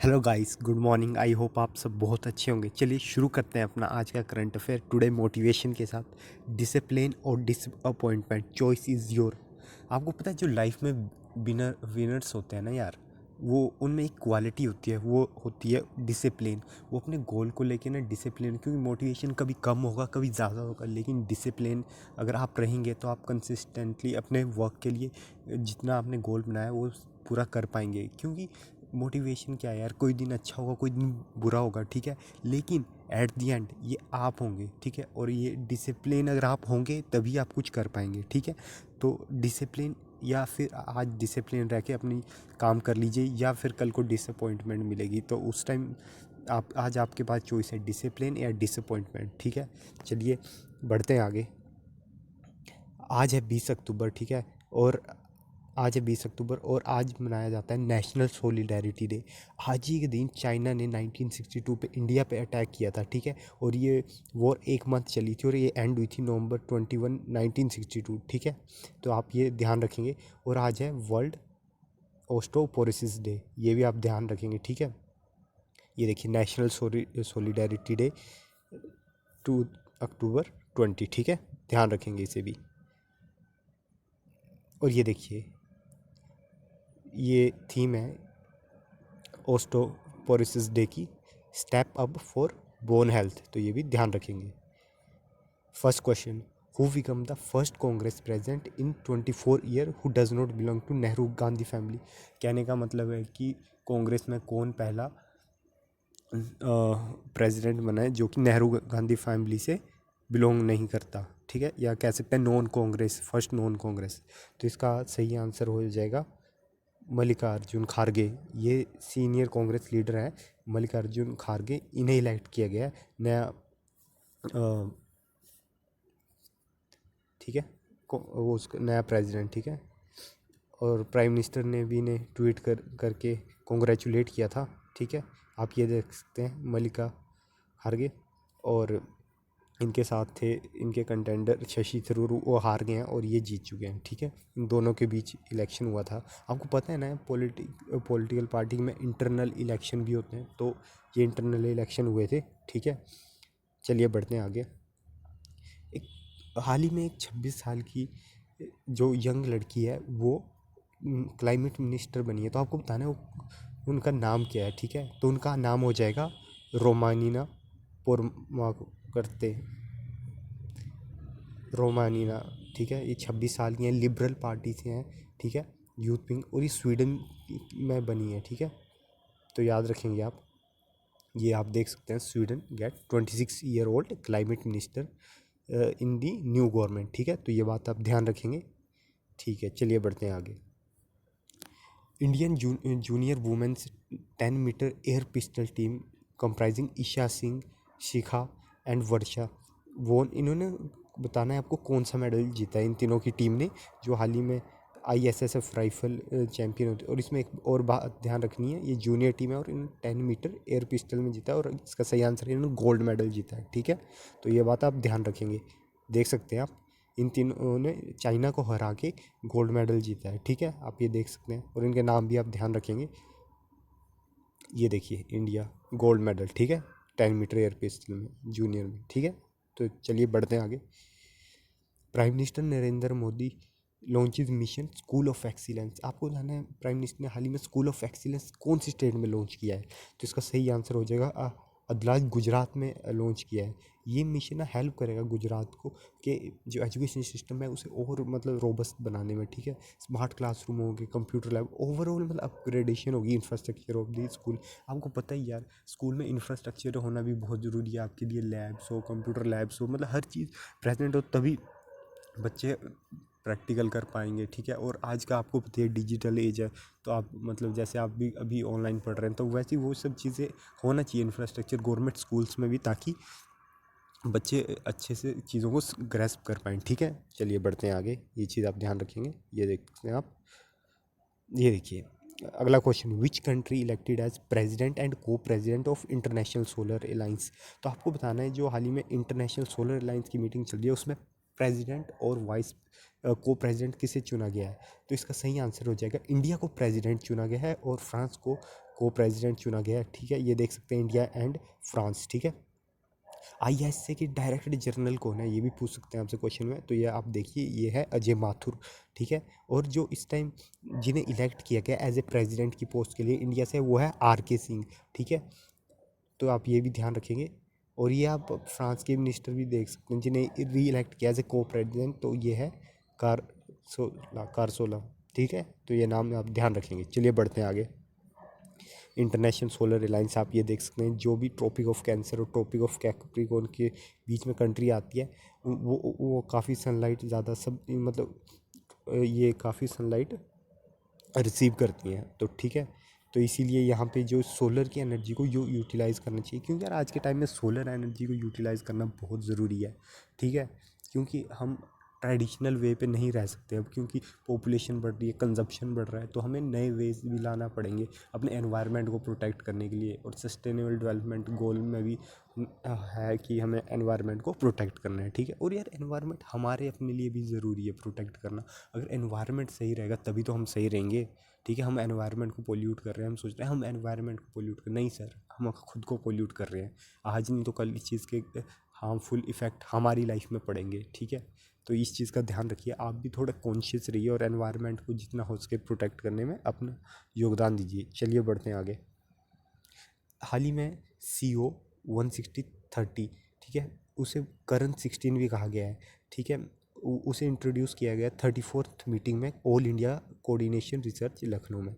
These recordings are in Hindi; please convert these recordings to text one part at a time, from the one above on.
Hello guys, good morning. I hope आप सब बहुत अच्छे होंगे। चलिए शुरू करते हैं अपना आज का करंट अफेयर टुडे मोटिवेशन के साथ। डिसिप्लिन और डिसअपॉइंटमेंट, चॉइस इज़ योर। आपको पता है जो लाइफ में विनर्स होते हैं ना यार, वो उनमें एक क्वालिटी होती है, वो होती है डिसिप्लिन। वो अपने गोल को लेके ना डिसिप्लिन, क्योंकि मोटिवेशन कभी कम होगा कभी ज़्यादा होगा, लेकिन डिसिप्लिन अगर आप रहेंगे तो आप कंसिस्टेंटली अपने वर्क के लिए जितना आपने गोल बनाया वो पूरा कर पाएंगे। क्योंकि मोटिवेशन क्या है यार, कोई दिन अच्छा होगा कोई दिन बुरा होगा, ठीक है, लेकिन एट दी एंड ये आप होंगे, ठीक है। और ये डिसिप्लिन अगर आप होंगे तभी आप कुछ कर पाएंगे, ठीक है। तो डिसिप्लिन, या फिर आज डिसिप्लिन रह के अपनी काम कर लीजिए, या फिर कल को डिसअपॉइंटमेंट मिलेगी, तो उस टाइम आप आज आपके पास चॉइस है, डिसिप्लिन या डिसअपॉइंटमेंट, ठीक है। चलिए बढ़ते हैं आगे। आज है 20 अक्टूबर, ठीक है। और आज है 20 अक्टूबर और आज मनाया जाता है नेशनल सोलिडेरिटी डे। आज ही के दिन चाइना ने 1962 पे इंडिया पे अटैक किया था, ठीक है। और ये वॉर एक मंथ चली थी और ये एंड हुई थी नवंबर 21, 1962, ठीक है। तो आप ये ध्यान रखेंगे। और आज है वर्ल्ड ओस्टोपोरोसिस डे, ये भी आप ध्यान रखेंगे, ठीक है। ये देखिए नेशनल सोलिडेरिटी डे 2 अक्टूबर 20, ठीक है, ध्यान रखेंगे इसे भी। और ये देखिए ये थीम है ओस्टोपोरोसिस डे की, step up for bone health, तो ये भी ध्यान रखेंगे। First question, who become the first Congress president in 24 year who does not belong to Nehru Gandhi family. कहने का मतलब है कि कांग्रेस में कौन पहला प्रेसिडेंट बना है जो कि नेहरू गांधी फैमिली से बिलोंग नहीं करता, ठीक है, या कह सकते हैं non Congress, first non Congress. तो इसका सही आंसर हो जाएगा मल्लिकार्जुन खड़गे। ये सीनियर कांग्रेस लीडर हैं मल्लिकार्जुन खड़गे, इन्हें इलेक्ट किया गया है नया, ठीक है, वो उसका नया प्रेसिडेंट, ठीक है। और प्राइम मिनिस्टर ने भी इन्हें ट्वीट करके कॉन्ग्रेचुलेट किया था, ठीक है। आप ये देख सकते हैं मल्लिका खड़गे, और इनके साथ थे इनके कंटेंडर शशि थरूर, वो हार गए हैं और ये जीत चुके हैं, ठीक है। इन दोनों के बीच इलेक्शन हुआ था। आपको पता है ना पॉलिटिकल पार्टी में इंटरनल इलेक्शन भी होते हैं, तो ये इंटरनल इलेक्शन हुए थे, ठीक है। चलिए बढ़ते हैं आगे। एक हाल ही में एक 26 साल की जो यंग लड़की है वो क्लाइमेट मिनिस्टर बनी है। तो आपको बताना है वो उनका नाम क्या है, ठीक है। तो उनका नाम हो जाएगा रोमानीना करते रोमानीना, ठीक है। ये 26 साल की हैं, लिबरल पार्टी से हैं, ठीक है, यूथ विंग, और ये स्वीडन में बनी है, ठीक है। तो याद रखेंगे आप, ये आप देख सकते हैं Sweden get 26 year old climate minister in the new government, ठीक है। तो ये बात आप ध्यान रखेंगे, ठीक है। चलिए बढ़ते हैं आगे। Indian junior women's 10 metre air pistol team comprising Esha Singh, Shikha and Varsha won, इन्होंने बताना है आपको कौन सा मेडल जीता है इन तीनों की टीम ने, जो हाल ही में ISSF राइफल चैंपियन होती है। और इसमें एक और बात ध्यान रखनी है, ये जूनियर टीम है और इन 10 मीटर एयर पिस्टल में जीता है, और इसका सही आंसर है इन्होंने गोल्ड मेडल जीता है, ठीक है। तो ये बात आप ध्यान रखेंगे। देख सकते हैं आप, इन तीनों ने चाइना को हरा के गोल्ड मेडल जीता है, ठीक है, आप ये देख सकते हैं। और इनके नाम भी आप ध्यान रखेंगे। ये देखिए इंडिया गोल्ड मेडल, ठीक है, 10 मीटर एयर पिस्टल में जूनियर में, ठीक है। तो चलिए बढ़ते हैं आगे। Prime minister Narendra Modi launches mission school of excellence. आपको जानना है प्राइम मिनिस्टर ने हाल ही में स्कूल ऑफ एक्सीलेंस कौन सी स्टेट में लॉन्च किया है। तो इसका सही आंसर हो जाएगा अदलाज, गुजरात में लॉन्च किया है। ये मिशन ना हेल्प करेगा गुजरात को कि जो एजुकेशन सिस्टम है उसे और मतलब रोबस्ट बनाने में, ठीक है। स्मार्ट क्लासरूम होंगे, कंप्यूटर लैब, ओवरऑल मतलब अपग्रेडेशन होगी इंफ्रास्ट्रक्चर ऑफ दी स्कूल। आपको पता ही यार स्कूल में इंफ्रास्ट्रक्चर होना भी बहुत ज़रूरी है आपके लिए, लैब्स हो, कंप्यूटर लैब्स हो, मतलब हर चीज़ प्रेजेंट हो, तभी बच्चे प्रैक्टिकल कर पाएंगे, ठीक है। और आज का आपको पता है डिजिटल एज है, तो आप मतलब जैसे आप भी अभी ऑनलाइन पढ़ रहे हैं, तो वैसे ही वो सब चीज़ें होना चाहिए इंफ्रास्ट्रक्चर गवर्नमेंट स्कूल्स में भी, ताकि बच्चे अच्छे से चीज़ों को ग्रैस्प कर पाएँ, ठीक है। चलिए बढ़ते हैं आगे, ये चीज़ आप ध्यान रखेंगे। ये देखते हैं आप, ये देखिए अगला question, which country elected as president and co president of International Solar Alliance. तो आपको बताना है जो हाल ही में इंटरनेशनल सोलर अलायंस की मीटिंग चल रही है उसमें प्रेसिडेंट और वाइस को प्रेसिडेंट किसे चुना गया है। तो इसका सही आंसर हो जाएगा इंडिया को प्रेसिडेंट चुना गया है और फ्रांस को को प्रेसिडेंट चुना गया है, ठीक है। ये देख सकते हैं इंडिया एंड फ्रांस, ठीक है। आईएसए के डायरेक्टर जनरल कौन है, ये भी पूछ सकते हैं आपसे क्वेश्चन में। तो ये आप देखिए, ये है अजय माथुर, ठीक है। और जो इस टाइम जिन्हें इलेक्ट किया गया एज ए प्रेसिडेंट की पोस्ट के लिए इंडिया से, वो है आर के सिंह, ठीक है। तो आप ये भी ध्यान रखेंगे। और ये आप फ्रांस के मिनिस्टर भी देख सकते हैं जिन्हें री इलेक्ट किया एज ए को प्रेसिडेंट, तो ये है कारसोला, ठीक है। तो ये नाम आप ध्यान रखेंगे। चलिए बढ़ते हैं आगे। इंटरनेशनल सोलर अलायंस, आप ये देख सकते हैं जो भी ट्रॉपिक ऑफ कैंसर और ट्रॉपिक ऑफ कैप्रिकॉर्न के बीच में कंट्री आती है, वो काफ़ी सनलाइट ज़्यादा सब मतलब ये काफ़ी सनलाइट रिसीव करती हैं, तो ठीक है। तो इसीलिए यहाँ पे जो सोलर की एनर्जी को यूटिलाइज़ करना चाहिए, क्योंकि यार आज के टाइम में सोलर एनर्जी को यूटिलाइज़ करना बहुत ज़रूरी है, ठीक है। क्योंकि हम ट्रेडिशनल वे पे नहीं रह सकते अब, क्योंकि पॉपुलेशन बढ़ रही है, कंजप्शन बढ़ रहा है, तो हमें नए वेज भी लाना पड़ेंगे अपने एनवायरनमेंट को प्रोटेक्ट करने के लिए। और सस्टेनेबल डेवलपमेंट गोल में भी है कि हमें एनवायरनमेंट को प्रोटेक्ट करना है, ठीक है। और यार एनवायरनमेंट हमारे अपने लिए भी ज़रूरी है प्रोटेक्ट करना। अगर एनवायरनमेंट सही रहेगा तभी तो हम सही रहेंगे, ठीक है। हम एनवायरनमेंट को पोल्यूट कर रहे हैं, हम सोच रहे हैं हम एनवायरनमेंट को पोल्यूट कर, नहीं सर, हम खुद को पोल्यूट कर रहे हैं। आज नहीं तो कल इस चीज़ के हार्मफुल इफ़ेक्ट हमारी लाइफ में पड़ेंगे, ठीक है। तो इस चीज़ का ध्यान रखिए, आप भी थोड़ा कॉन्शियस रहिए और एनवायरनमेंट को जितना हो सके प्रोटेक्ट करने में अपना योगदान दीजिए। चलिए बढ़ते हैं आगे। हाल ही में CO 160/30, ठीक है, उसे करंट 16 भी कहा गया है, ठीक है। उसे इंट्रोड्यूस किया गया 34th मीटिंग में all India coordination research Lucknow में।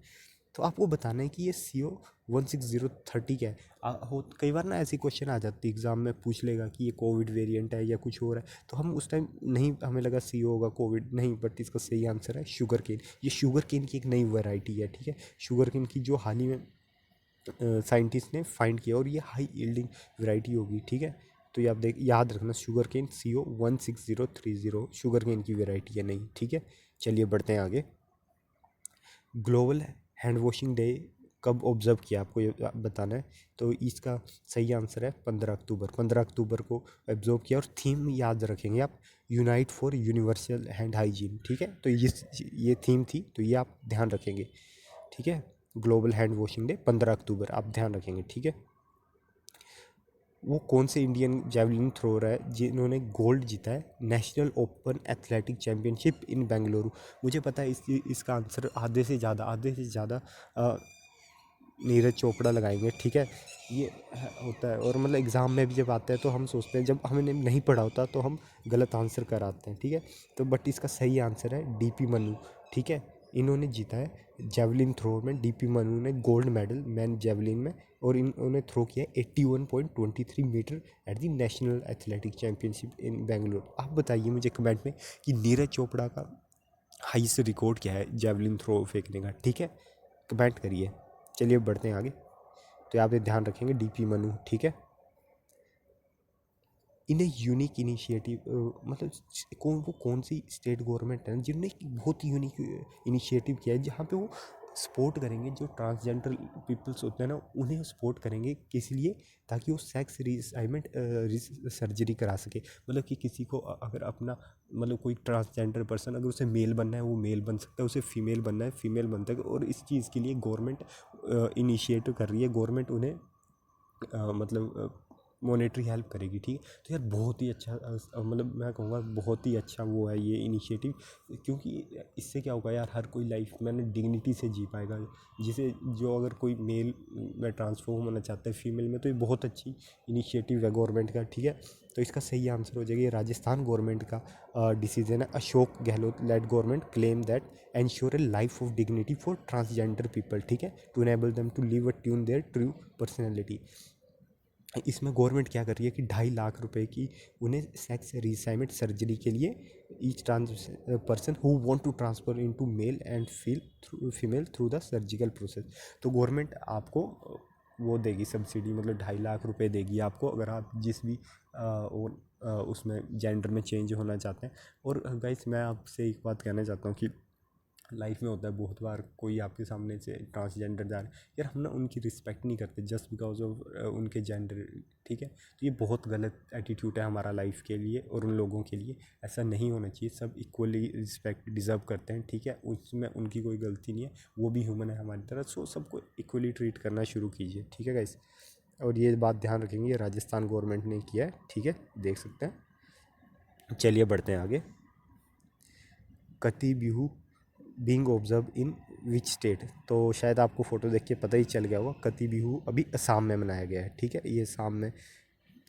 तो आपको बताना है कि ये CO 160/30 क्या है। कई बार ना ऐसी क्वेश्चन आ जाती है एग्ज़ाम में, पूछ लेगा कि ये कोविड वेरिएंट है या कुछ और है, तो हम उस टाइम नहीं, हमें लगा CO होगा कोविड, नहीं, बट इसका सही आंसर है शुगर केन। ये शुगर केन की एक नई वैरायटी है, ठीक है। शुगर केन की जो हाल ही में साइंटिस्ट ने फाइंड किया, और ये हाई यील्डिंग वैरायटी होगी, ठीक है। तो ये आप याद रखना, sugar cane CO 16030 sugar cane की वैरायटी है नहीं, ठीक है। चलिए बढ़ते हैं आगे। ग्लोबल हैंड वॉशिंग डे कब ऑब्जर्व किया, आपको ये बताना है। तो इसका सही आंसर है 15 अक्टूबर। 15 अक्टूबर को ऑब्जर्व किया। और थीम याद रखेंगे आप, unite for universal hand hygiene, ठीक है। तो ये थीम थी, तो ये आप ध्यान रखेंगे, ठीक है। ग्लोबल हैंड वॉशिंग डे 15 अक्टूबर, आप ध्यान रखेंगे, ठीक है। वो कौन से इंडियन जेवलिन थ्रोअर है जिन्होंने गोल्ड जीता है national open athletic championship in Bengaluru. मुझे पता है इसका आंसर आधे से ज़्यादा नीरज चोपड़ा लगाएंगे, ठीक है। ये होता है, और मतलब एग्ज़ाम में भी जब आता है तो हम सोचते हैं, जब हमने नहीं पढ़ा होता तो हम गलत आंसर कराते हैं, ठीक है। तो बट इसका सही आंसर है DP मनु, ठीक है। इन्होंने जीता है जेवलिन थ्रो में, DP मनु ने गोल्ड मेडल मैन जेवलिन में, और इन्होंने थ्रो किया 81.23 metre at the national athletic championship in Bengaluru. आप बताइए मुझे कमेंट में कि नीरज चोपड़ा का हाईएस्ट रिकॉर्ड क्या है जेवलिन थ्रो फेंकने का, ठीक है, कमेंट करिए। चलिए बढ़ते हैं आगे। तो यहाँ पे ध्यान रखेंगे DP मनु, ठीक है। इन्हें यूनिक इनिशिएटिव मतलब वो कौन सी स्टेट गवर्नमेंट है जिनने बहुत यूनिक इनिशिएटिव किया है, जहाँ पे वो सपोर्ट करेंगे जो ट्रांसजेंडर पीपल्स होते हैं ना, उन्हें सपोर्ट करेंगे, किस लिए, ताकि वो सेक्स रिअसाइनमेंट सर्जरी करा सके। मतलब कि किसी को अगर अपना मतलब कोई ट्रांसजेंडर पर्सन अगर उसे मेल बनना है वो मेल बन सकता है, उसे फीमेल बनना है फीमेल बन सकता है। और इस चीज़ के लिए गवर्नमेंट इनिशिएटिव कर रही है, गवर्नमेंट उन्हें मतलब मॉनेटरी हेल्प करेगी, ठीक है। तो यार बहुत ही अच्छा मतलब मैं कहूँगा बहुत ही अच्छा वो है ये इनिशिएटिव, क्योंकि इससे क्या होगा यार, हर कोई लाइफ में ना डिग्निटी से जी पाएगा। जिसे जो अगर कोई मेल में ट्रांसफॉर्म होना चाहता है फीमेल में, तो ये बहुत अच्छी इनिशिएटिव है गवर्नमेंट का, ठीक है। तो इसका सही आंसर हो जाएगा ये राजस्थान गवर्नमेंट का डिसीजन है। Ashok Gehlot led government claim that ensure a life of dignity for transgender people, ठीक है, to enable them to live a tune their true personality. इसमें गवर्नमेंट क्या कर रही है कि 2.5 लाख रुपए की उन्हें सेक्स रिअसाइनमेंट सर्जरी के लिए each trans person who want to transfer into male and female through the surgical process. तो गवर्नमेंट आपको वो देगी सब्सिडी, मतलब 2.5 लाख रुपए देगी आपको, अगर आप जिस भी उसमें जेंडर में चेंज होना चाहते हैं। और गाइस मैं आपसे एक बात कहना चाहता हूँ कि लाइफ में होता है बहुत बार, कोई आपके सामने से ट्रांसजेंडर जा रहे हैं यार, हम ना उनकी रिस्पेक्ट नहीं करते जस्ट बिकॉज ऑफ उनके जेंडर, ठीक है। तो ये बहुत गलत एटीट्यूड है हमारा लाइफ के लिए और उन लोगों के लिए। ऐसा नहीं होना चाहिए, सब इक्वली रिस्पेक्ट डिज़र्व करते हैं, ठीक है। उसमें उनकी कोई गलती नहीं है, वो भी ह्यूमन है हमारी तरह। सो सबको इक्वली ट्रीट करना शुरू कीजिए, ठीक है गाइस। और ये बात ध्यान रखेंगे, ये राजस्थान गवर्नमेंट ने किया है, ठीक है, देख सकते हैं। चलिए बढ़ते हैं आगे। कति Bihu being observe in which state, तो शायद आपको फ़ोटो देख के पता ही चल गया होगा, कति बिहू अभी असम में मनाया गया है, ठीक है, ये असम में।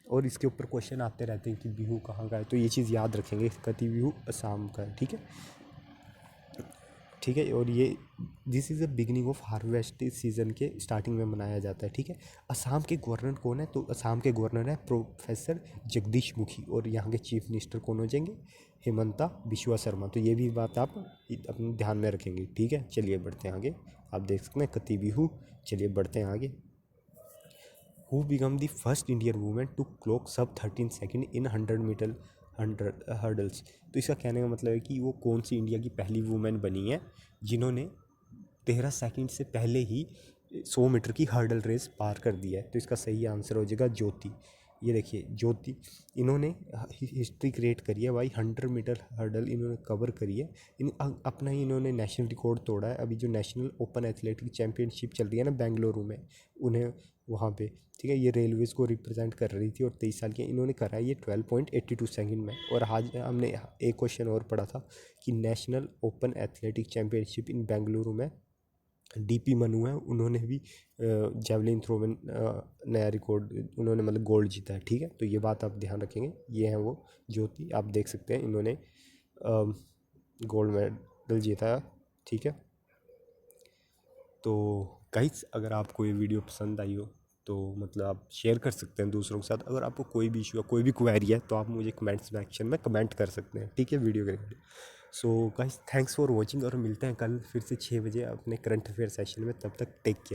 और इसके ऊपर क्वेश्चन आते रहते हैं कि बिहू कहाँ का है, तो ये चीज़ याद रखेंगे, कति बिहू असम का है, ठीक है, ठीक है। और ये this is the beginning of harvest season के स्टार्टिंग में मनाया जाता है, ठीक है। असम के गवर्नर कौन है, तो असम के गवर्नर है प्रोफेसर जगदीश मुखी, और यहाँ के चीफ मिनिस्टर कौन हो जाएंगे, हेमंता बिश्वा शर्मा। तो ये भी बात आप अपने ध्यान में रखेंगे, ठीक है। चलिए बढ़ते हैं आगे, आप देख सकते हैं कति बिहू। चलिए बढ़ते हैं आगे। Who become the first Indian women to clock sub 13 second in 100 metre hurdles, तो इसका कहने का मतलब है कि वो कौन सी इंडिया की पहली वूमेन बनी है जिन्होंने 13 सेकंड से पहले ही 100 मीटर की हर्डल रेस पार कर दिया है। तो इसका सही आंसर हो जाएगा ज्योति। ये देखिए ज्योति, इन्होंने हिस्ट्री क्रिएट करी है भाई, 100 मीटर हर्डल इन्होंने कवर करी है। अपना ही इन्होंने नेशनल रिकॉर्ड तोड़ा है। अभी जो नेशनल ओपन एथलेटिक चैम्पियनशिप चल रही है ना बेंगलुरु में, उन्हें वहाँ पे, ठीक है, ये रेलवेज़ को रिप्रेजेंट कर रही थी और 23 साल की इन्होंने करा है ये 12.82 सेकंड में। और आज हमने एक क्वेश्चन और पढ़ा था कि national open athletic championship in Bengaluru में डीपी मनु है, उन्होंने भी जेवलिन थ्रो में नया रिकॉर्ड उन्होंने मतलब गोल्ड जीता है, ठीक है। तो ये बात आप ध्यान रखेंगे। ये हैं वो ज्योति, आप देख सकते हैं इन्होंने गोल्ड मेडल जीता है, ठीक है। तो गाइस अगर आपको ये वीडियो पसंद आई हो तो मतलब आप शेयर कर सकते हैं दूसरों के साथ। अगर आपको कोई भी इशू है, कोई भी क्वेरी है, तो आप मुझे कमेंट सेक्शन में कमेंट कर सकते हैं, ठीक है, वीडियो के regarding. So guys thanks for watching, और मिलते हैं कल फिर से 6 बजे अपने करंट अफेयर सेशन में। तब तक टेक केयर।